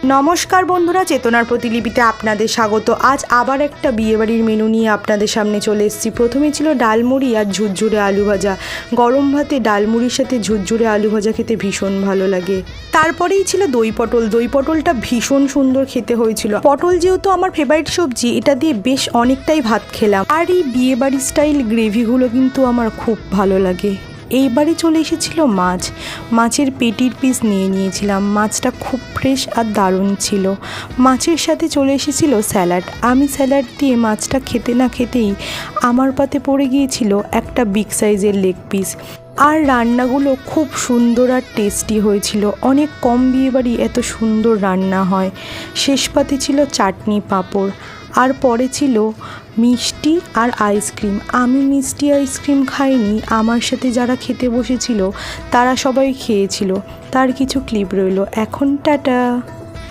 নমস্কার বন্ধুরা, চেতনার প্রতিলিপিতে আপনাদের স্বাগত। আজ আবার একটা বিয়েবাড়ির মেনু নিয়ে আপনাদের সামনে চলে এসেছি। প্রথমে ছিল ডালমুড়ি আর ঝুরঝুরে আলু ভাজা। গরম ভাতে ডালমুড়ির সাথে ঝুরঝুরে আলু ভাজা খেতে ভীষণ ভালো লাগে। তারপরেই ছিল দই পটল। দই পটলটা ভীষণ সুন্দর খেতে হয়েছিল। পটল যেহেতু আমার ফেভারিট সবজি, এটা দিয়ে বেশ অনেকটাই ভাত খেলাম। আর এই বিয়েবাড়ি স্টাইল গ্রেভিগুলো কিন্তু আমার খুব ভালো লাগে। এইবারে চলে এসেছিল মাছ। মাছের পেটির পিস নিয়ে নিয়েছিলাম। মাছটা খুব ফ্রেশ আর দারুণ ছিল। মাছের সাথে চলে এসেছিল স্যালাড। আমি স্যালাড দিয়ে মাছটা খেতে না খেতেই আমার পাতে পড়ে গিয়েছিল একটা বিগ সাইজের লেগ পিস। আর রান্নাগুলো খুব সুন্দর আর টেস্টি হয়েছিল। অনেক কম বিয়েবাড়ি এত সুন্দর রান্না হয়। শেষ পাতে ছিল চাটনি, পাঁপড়, আর পরে ছিল মিষ্টি আর আইসক্রিম। আমি মিষ্টি আইসক্রিম খাইনি, আমার সাথে যারা খেতে বসেছিল তারা সবাই খেয়েছিল। তার কিছু ক্লিপ রইল। এখন টাটা।